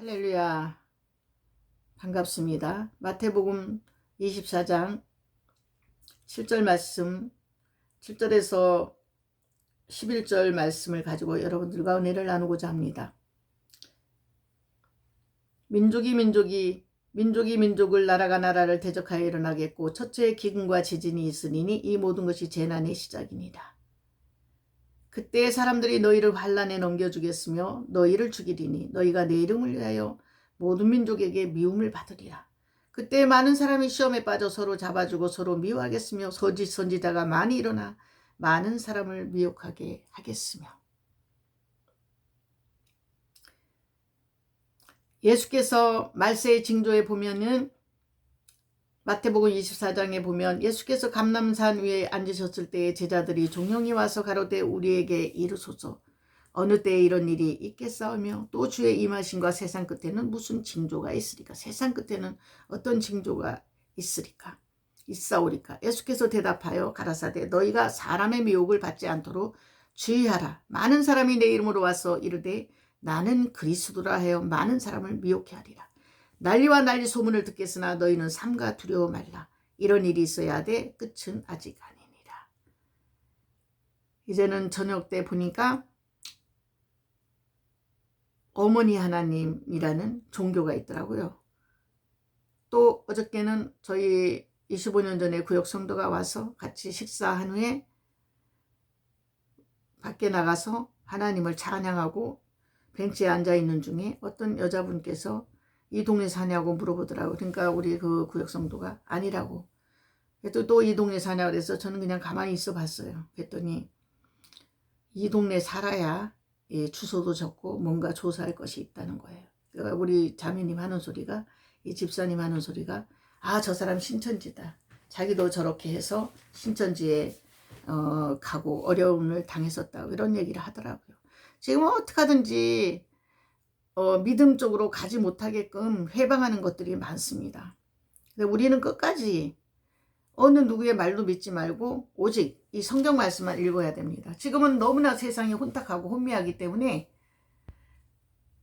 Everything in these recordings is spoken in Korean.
할렐루야. 반갑습니다. 마태복음 24장 7절 말씀, 7절에서 11절 말씀을 가지고 여러분들과 은혜를 나누고자 합니다. 민족이 민족을 나라가 나라를 대적하여 일어나겠고 첫째 기근과 지진이 있으니 이 모든 것이 재난의 시작이니라. 그때 사람들이 너희를 환난에 넘겨주겠으며 너희를 죽이리니 너희가 내 이름을 위하여 모든 민족에게 미움을 받으리라. 그때 많은 사람이 시험에 빠져 서로 잡아주고 서로 미워하겠으며 선지자가 많이 일어나 많은 사람을 미혹하게 하겠으며. 예수께서 말세의 징조에 보면은 마태복음 24장에 보면 예수께서 감람산 위에 앉으셨을 때에 제자들이 종영이 와서 가로되 우리에게 이르소서 어느 때에 이런 일이 있겠사오며 또 주의 임하심과 세상 끝에는 무슨 징조가 있으리까? 세상 끝에는 어떤 징조가 있사오리까? 예수께서 대답하여 가라사대 너희가 사람의 미혹을 받지 않도록 주의하라. 많은 사람이 내 이름으로 와서 이르되 나는 그리스도라 하여 많은 사람을 미혹해 하리라. 난리와 난리 소문을 듣겠으나 너희는 삼가 두려워 말라. 이런 일이 있어야 하되 끝은 아직 아니니라. 이제는 저녁 때 보니까 어머니 하나님이라는 종교가 있더라고요. 또 어저께는 저희 25년 전에 구역 성도가 와서 같이 식사한 후에 밖에 나가서 하나님을 찬양하고 벤치에 앉아있는 중에 어떤 여자분께서 이 동네 사냐고 물어보더라고요. 그러니까 우리 그 구역 성도가 아니라고. 또 이 동네 사냐고 그래서 저는 그냥 가만히 있어 봤어요. 그랬더니 이 동네 살아야 주소도 적고 뭔가 조사할 것이 있다는 거예요. 그러니까 우리 자매님 하는 소리가, 이 집사님 하는 소리가 저 사람 신천지다. 자기도 저렇게 해서 신천지에 가고 어려움을 당했었다고 이런 얘기를 하더라고요. 지금 어떻게 하든지 믿음 쪽으로 가지 못하게끔 회방하는 것들이 많습니다. 근데 우리는 끝까지 어느 누구의 말도 믿지 말고 오직 이 성경 말씀만 읽어야 됩니다. 지금은 너무나 세상이 혼탁하고 혼미하기 때문에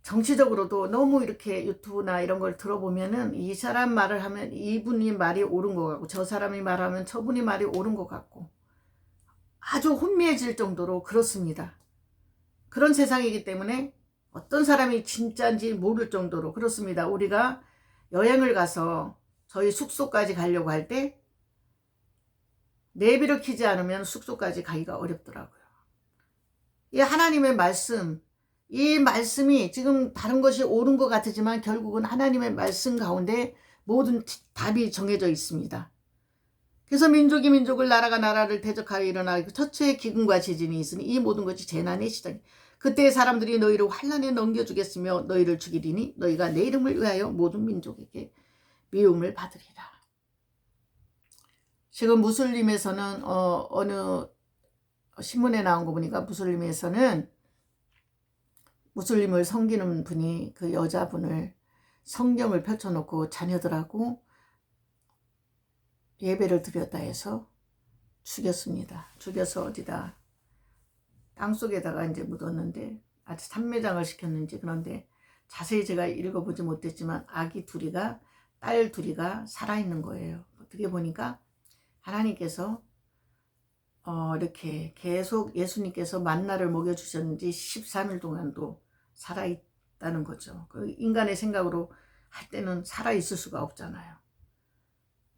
정치적으로도 너무 이렇게 유튜브나 이런 걸 들어보면은 이 사람 말을 하면 이분이 말이 옳은 것 같고 저 사람이 말하면 저분이 말이 옳은 것 같고 아주 혼미해질 정도로 그렇습니다. 그런 세상이기 때문에 어떤 사람이 진짜인지 모를 정도로 그렇습니다. 우리가 여행을 가서 저희 숙소까지 가려고 할 때 내비를 켜지 않으면 숙소까지 가기가 어렵더라고요. 이 하나님의 말씀, 이 말씀이 지금 다른 것이 옳은 것 같지만 결국은 하나님의 말씀 가운데 모든 답이 정해져 있습니다. 그래서 민족이 민족을 나라가 나라를 대적하여 일어나고 첫째 기근과 지진이 있으니 이 모든 것이 재난의 시작이. 그때 사람들이 너희를 환난에 넘겨주겠으며 너희를 죽이리니 너희가 내 이름을 위하여 모든 민족에게 미움을 받으리라. 지금 무슬림에서는 어느 신문에 나온 거 보니까 무슬림에서는 무슬림을 섬기는 분이 그 여자분을 성경을 펼쳐놓고 자녀들하고 예배를 드렸다 해서 죽였습니다. 죽여서 어디다 땅속에다가 이제 묻었는데 아주 산매장을 시켰는지. 그런데 자세히 제가 읽어보지 못했지만 아기 둘이가, 딸 둘이가 살아있는 거예요. 어떻게 보니까 하나님께서 이렇게 계속 예수님께서 만나를 먹여주셨는지 13일 동안도 살아있다는 거죠. 그 인간의 생각으로 할 때는 살아있을 수가 없잖아요.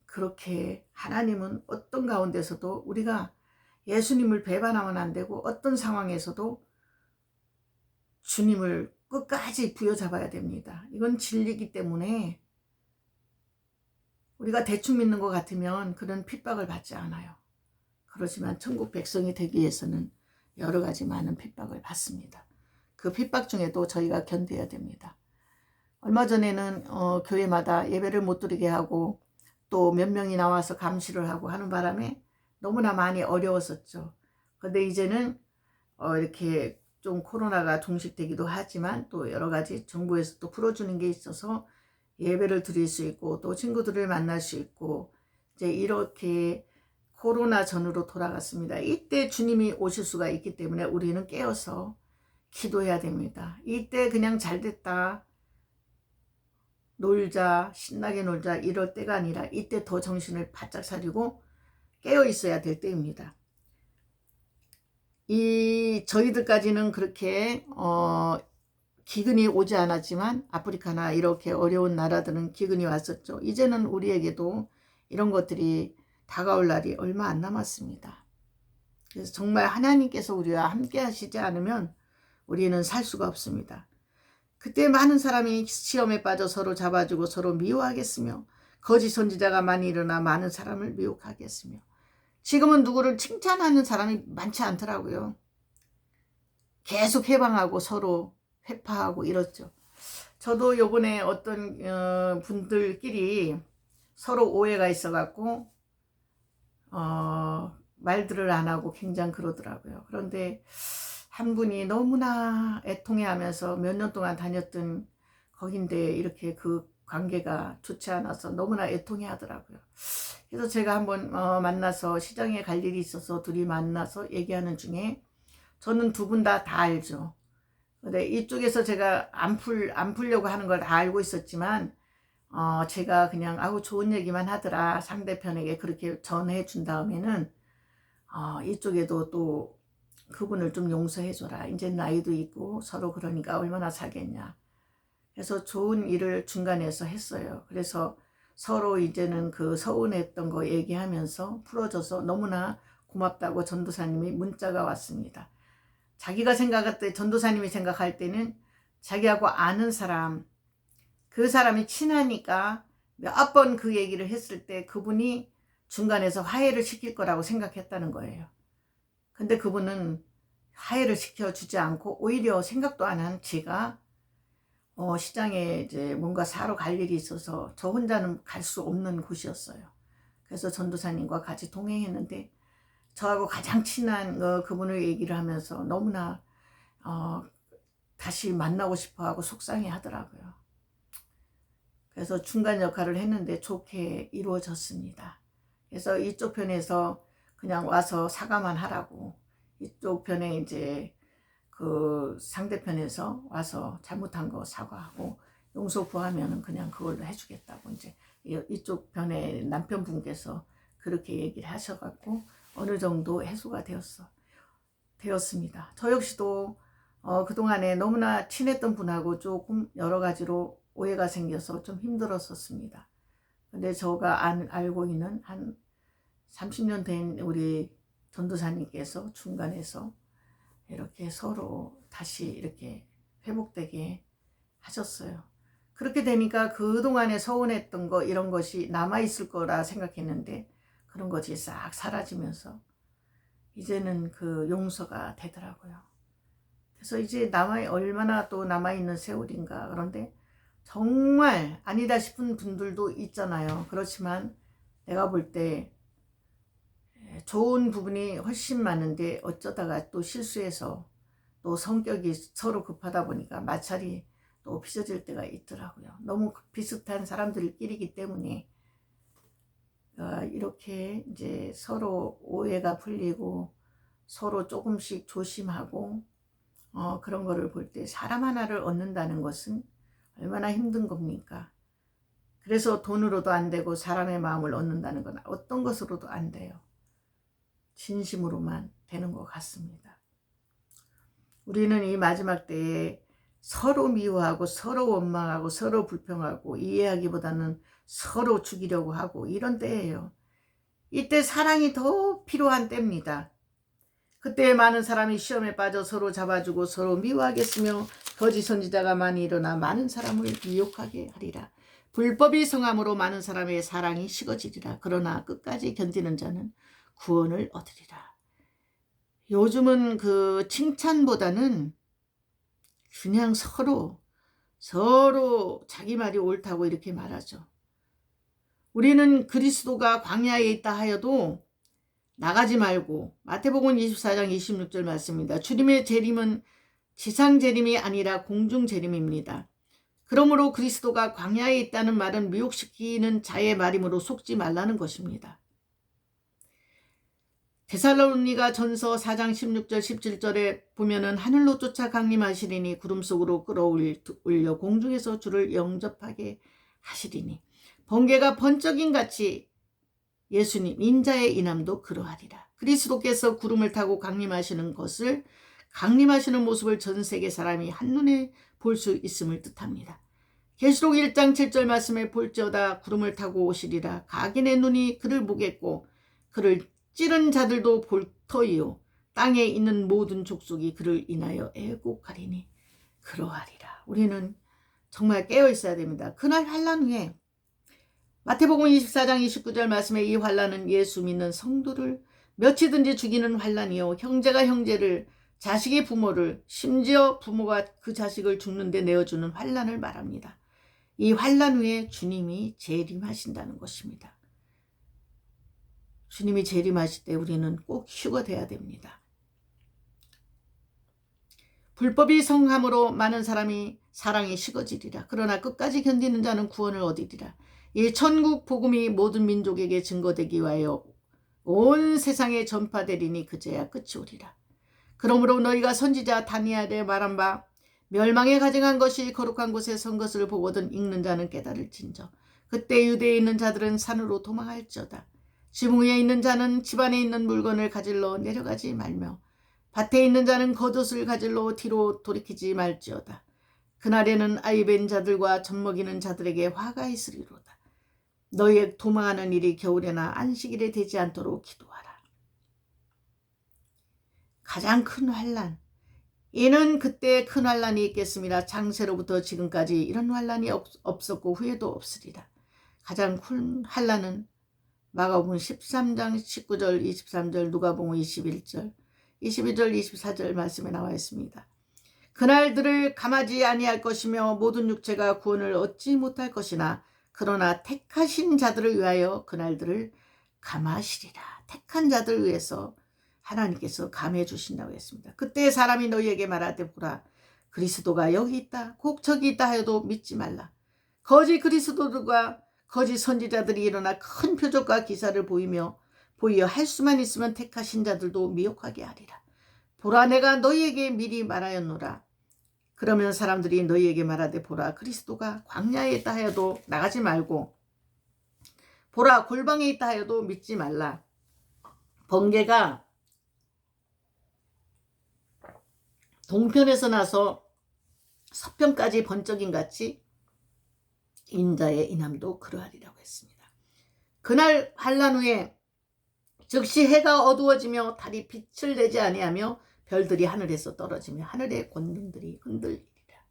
그렇게 하나님은 어떤 가운데서도 우리가 예수님을 배반하면 안 되고 어떤 상황에서도 주님을 끝까지 부여잡아야 됩니다. 이건 진리이기 때문에 우리가 대충 믿는 것 같으면 그런 핍박을 받지 않아요. 그렇지만 천국 백성이 되기 위해서는 여러 가지 많은 핍박을 받습니다. 그 핍박 중에도 저희가 견뎌야 됩니다. 얼마 전에는 교회마다 예배를 못 드리게 하고 또 몇 명이 나와서 감시를 하고 하는 바람에 너무나 많이 어려웠었죠. 그런데 이제는 이렇게 좀 코로나가 종식되기도 하지만 또 여러 가지 정부에서 또 풀어주는 게 있어서 예배를 드릴 수 있고 또 친구들을 만날 수 있고 이제 이렇게 코로나 전으로 돌아갔습니다. 이때 주님이 오실 수가 있기 때문에 우리는 깨어서 기도해야 됩니다. 이때 그냥 잘됐다, 놀자, 신나게 놀자 이럴 때가 아니라 이때 더 정신을 바짝 차리고 깨어 있어야 될 때입니다. 저희들까지는 그렇게 기근이 오지 않았지만 아프리카나 이렇게 어려운 나라들은 기근이 왔었죠. 이제는 우리에게도 이런 것들이 다가올 날이 얼마 안 남았습니다. 그래서 정말 하나님께서 우리와 함께 하시지 않으면 우리는 살 수가 없습니다. 그때 많은 사람이 시험에 빠져 서로 잡아주고 서로 미워하겠으며 거짓 선지자가 많이 일어나 많은 사람을 미혹하겠으며. 지금은 누구를 칭찬하는 사람이 많지 않더라고요. 계속 해방하고 서로 회파하고 이렇죠. 저도 요번에 어떤 분들끼리 서로 오해가 있어갖고 말들을 안 하고 굉장히 그러더라고요. 그런데 한 분이 너무나 애통해하면서 몇 년 동안 다녔던 거긴데 이렇게 그 관계가 좋지 않아서 너무나 애통해하더라고요. 그래서 제가 한번 만나서 시장에 갈 일이 있어서 둘이 만나서 얘기하는 중에 저는 두 분 다 알죠. 근데 이쪽에서 제가 안 풀려고 하는 걸 다 알고 있었지만 제가 그냥 아우 좋은 얘기만 하더라 상대편에게 그렇게 전해 준 다음에는 이쪽에도 또 그분을 좀 용서해 줘라. 이제 나이도 있고 서로 그러니까 얼마나 살겠냐. 그래서 좋은 일을 중간에서 했어요. 그래서 서로 이제는 그 서운했던 거 얘기하면서 풀어줘서 너무나 고맙다고 전도사님이 문자가 왔습니다. 자기가 생각할 때, 전도사님이 생각할 때는 자기하고 아는 사람, 그 사람이 친하니까 몇 번 그 얘기를 했을 때 그분이 중간에서 화해를 시킬 거라고 생각했다는 거예요. 근데 그분은 화해를 시켜주지 않고 오히려 생각도 안 한 제가 시장에 이제 뭔가 사러 갈 일이 있어서 저 혼자는 갈 수 없는 곳이었어요. 그래서 전도사님과 같이 동행했는데 저하고 가장 친한 그분을 얘기를 하면서 너무나 다시 만나고 싶어 하고 속상해 하더라고요. 그래서 중간 역할을 했는데 좋게 이루어졌습니다. 그래서 이쪽 편에서 그냥 와서 사과만 하라고, 이쪽 편에 이제 그 상대편에서 와서 잘못한 거 사과하고 용서 구하면은 그냥 그걸로 해주겠다고 이제 이쪽 편에 남편분께서 그렇게 얘기를 하셔갖고 어느 정도 해소가 되었습니다. 저 역시도 그동안에 너무나 친했던 분하고 조금 여러 가지로 오해가 생겨서 좀 힘들었었습니다. 근데 제가 알고 있는 한 30년 된 우리 전도사님께서 중간에서 이렇게 서로 다시 이렇게 회복되게 하셨어요. 그렇게 되니까 그동안에 서운했던 거 이런 것이 남아있을 거라 생각했는데 그런 것이 싹 사라지면서 이제는 그 용서가 되더라고요. 그래서 이제 얼마나 또 남아있는 세월인가. 그런데 정말 아니다 싶은 분들도 있잖아요. 그렇지만 내가 볼 때 좋은 부분이 훨씬 많은데 어쩌다가 또 실수해서 또 성격이 서로 급하다 보니까 마찰이 또 빚어질 때가 있더라고요. 너무 비슷한 사람들끼리기 때문에 이렇게 이제 서로 오해가 풀리고 서로 조금씩 조심하고 그런 거를 볼 때 사람 하나를 얻는다는 것은 얼마나 힘든 겁니까? 그래서 돈으로도 안 되고 사람의 마음을 얻는다는 건 어떤 것으로도 안 돼요. 진심으로만 되는 것 같습니다. 우리는 이 마지막 때에 서로 미워하고 서로 원망하고 서로 불평하고 이해하기보다는 서로 죽이려고 하고 이런 때예요. 이때 사랑이 더 필요한 때입니다. 그때 많은 사람이 시험에 빠져 서로 잡아주고 서로 미워하겠으며 거짓 선지자가 많이 일어나 많은 사람을 미혹하게 하리라. 불법이 성함으로 많은 사람의 사랑이 식어지리라. 그러나 끝까지 견디는 자는 구원을 얻으리라. 요즘은 그 칭찬보다는 그냥 서로 자기 말이 옳다고 이렇게 말하죠. 우리는 그리스도가 광야에 있다 하여도 나가지 말고, 마태복음 24장 26절 말씀입니다. 주님의 재림은 지상 재림이 아니라 공중 재림입니다. 그러므로 그리스도가 광야에 있다는 말은 미혹시키는 자의 말이므로 속지 말라는 것입니다. 데살로니가 전서 4장 16절 17절에 보면은 하늘로 쫓아 강림하시리니 구름 속으로 끌어올려 공중에서 주를 영접하게 하시리니 번개가 번쩍임 같이 예수님 인자의 인함도 그러하리라. 그리스도께서 구름을 타고 강림하시는 모습을 전 세계 사람이 한눈에 볼 수 있음을 뜻합니다. 계시록 1장 7절 말씀에 볼지어다 구름을 타고 오시리라. 각인의 눈이 그를 보겠고 그를 찌른 자들도 볼 터이요 땅에 있는 모든 족속이 그를 인하여 애곡하리니 그러하리라. 우리는 정말 깨어 있어야 됩니다. 그날 환난 후에 마태복음 24장 29절 말씀에 이 환난은 예수 믿는 성도를 며치든지 죽이는 환난이요 형제가 형제를 자식이 부모를 심지어 부모가 그 자식을 죽는데 내어주는 환난을 말합니다. 이 환난 후에 주님이 재림하신다는 것입니다. 주님이 재림하실 때 우리는 꼭 휴거돼야 됩니다. 불법이 성함으로 많은 사랑이 식어지리라. 그러나 끝까지 견디는 자는 구원을 얻으리라. 이 천국 복음이 모든 민족에게 증거되기 위하여 온 세상에 전파되리니 그제야 끝이 오리라. 그러므로 너희가 선지자 다니엘의 말한 바 멸망에 가증한 것이 거룩한 곳에 선 것을 보거든 읽는 자는 깨달을진저. 그때 유대에 있는 자들은 산으로 도망할지어다. 지붕 위에 있는 자는 집안에 있는 물건을 가질러 내려가지 말며 밭에 있는 자는 겉옷을 가질러 뒤로 돌이키지 말지어다. 그날에는 아이 뵌 자들과 젖먹이는 자들에게 화가 있으리로다. 너희의 도망하는 일이 겨울에나 안식일에 되지 않도록 기도하라. 가장 큰 환난, 이는 그때 큰 환난이 있겠습니다. 창세로부터 지금까지 이런 환난이 없었고 후에도 없으리라. 가장 큰 환난은 마가복음 13장 19절 23절 누가복음 21절 22절 24절 말씀에 나와 있습니다. 그날들을 감하지 아니할 것이며 모든 육체가 구원을 얻지 못할 것이나 그러나 택하신 자들을 위하여 그날들을 감하시리라. 택한 자들을 위해서 하나님께서 감해 주신다고 했습니다. 그때 사람이 너희에게 말하되 보라 그리스도가 여기 있다 꼭 저기 있다 하여도 믿지 말라. 거짓 그리스도들과 거짓 선지자들이 일어나 큰 표적과 기사를 보이어 할 수만 있으면 택하신 자들도 미혹하게 하리라. 보라 내가 너희에게 미리 말하였노라. 그러면 사람들이 너희에게 말하되 보라 그리스도가 광야에 있다 하여도 나가지 말고 보라 골방에 있다 하여도 믿지 말라. 번개가 동편에서 나서 서편까지 번쩍임 같이 인자의 인함도 그러하리라고 했습니다. 그날 환난 후에 즉시 해가 어두워지며 달이 빛을 내지 아니하며 별들이 하늘에서 떨어지며 하늘의 권능들이 흔들리리라.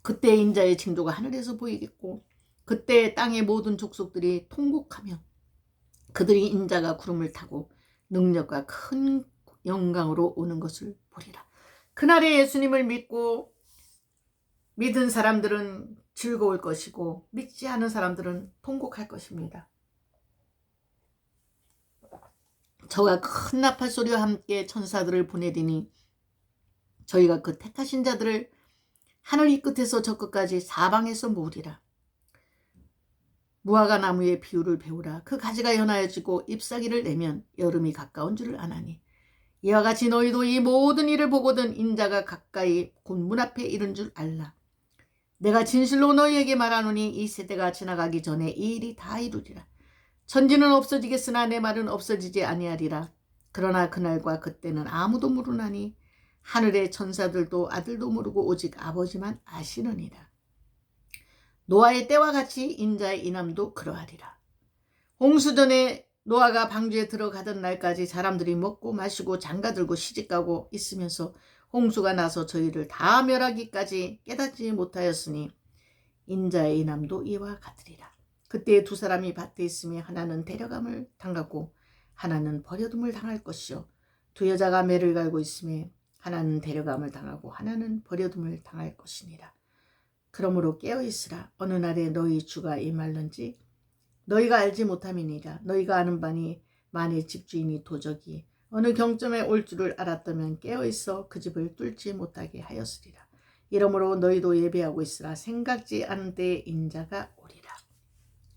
그때 인자의 징조가 하늘에서 보이겠고 그때 땅의 모든 족속들이 통곡하며 그들이 인자가 구름을 타고 능력과 큰 영광으로 오는 것을 보리라. 그날에 예수님을 믿은 사람들은 즐거울 것이고 믿지 않은 사람들은 통곡할 것입니다. 저가 큰 나팔 소리와 함께 천사들을 보내리니 저희가 그 택하신 자들을 하늘 이 끝에서 저 끝까지 사방에서 모으리라. 무화과 나무의 비유를 배우라. 그 가지가 연하여지고 잎사귀를 내면 여름이 가까운 줄을 아나니 이와 같이 너희도 이 모든 일을 보거든 인자가 가까이 곧 문 앞에 이른 줄 알라. 내가 진실로 너희에게 말하노니 이 세대가 지나가기 전에 이 일이 다 이루리라. 천지는 없어지겠으나 내 말은 없어지지 아니하리라. 그러나 그날과 그때는 아무도 모르나니 하늘의 천사들도 아들도 모르고 오직 아버지만 아시느니라. 노아의 때와 같이 인자의 인함도 그러하리라. 홍수전에 노아가 방주에 들어가던 날까지 사람들이 먹고 마시고 장가들고 시집가고 있으면서 홍수가 나서 저희를 다 멸하기까지 깨닫지 못하였으니 인자의 인함도 이와 같으리라. 그때 두 사람이 밭에 있으며 하나는 데려감을 당하고 하나는 버려둠을 당할 것이요 두 여자가 매를 갈고 있으며 하나는 데려감을 당하고 하나는 버려둠을 당할 것이니라. 그러므로 깨어있으라. 어느 날에 너희 주가 임할는지 너희가 알지 못함이니라. 너희가 아는 바니 만일 집주인이 도적이 어느 경점에 올 줄을 알았다면 깨어있어 그 집을 뚫지 못하게 하였으리라. 이러므로 너희도 예배하고 있으라. 생각지 않은 때에 인자가 오리라.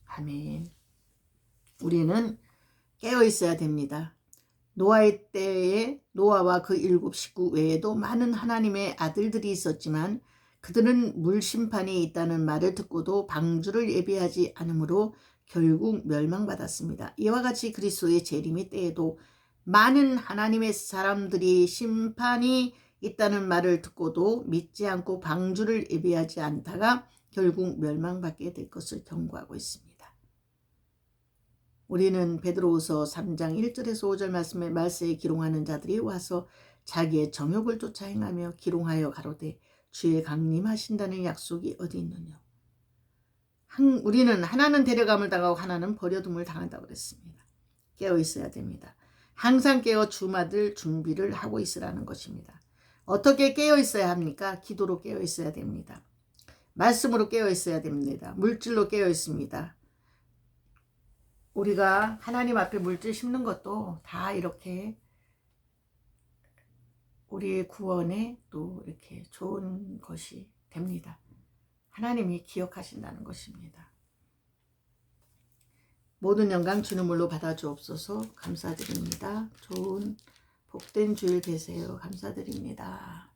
아멘. 우리는 깨어있어야 됩니다. 노아의 때에 노아와 그 7 식구 외에도 많은 하나님의 아들들이 있었지만 그들은 물심판이 있다는 말을 듣고도 방주를 예비하지 않으므로 결국 멸망받았습니다. 이와 같이 그리스도의 재림의 때에도 많은 하나님의 사람들이 심판이 있다는 말을 듣고도 믿지 않고 방주를 예비하지 않다가 결국 멸망받게 될 것을 경고하고 있습니다. 우리는 베드로후서 3장 1절에서 5절 말씀에 기록하는 자들이 와서 자기의 정욕을 쫓아 행하며 기롱하여 가로되 주의 강림하신다는 약속이 어디 있느냐. 우리는 하나는 데려감을 당하고 하나는 버려둠을 당한다고 그랬습니다. 깨어 있어야 됩니다. 항상 깨어 주받을 준비를 하고 있으라는 것입니다. 어떻게 깨어 있어야 합니까? 기도로 깨어 있어야 됩니다. 말씀으로 깨어 있어야 됩니다. 물질로 깨어 있습니다. 우리가 하나님 앞에 물질 심는 것도 다 이렇게 우리의 구원에 또 이렇게 좋은 것이 됩니다. 하나님이 기억하신다는 것입니다. 모든 영광 주는 물로 받아주옵소서. 감사드립니다. 좋은 복된 주일 되세요. 감사드립니다.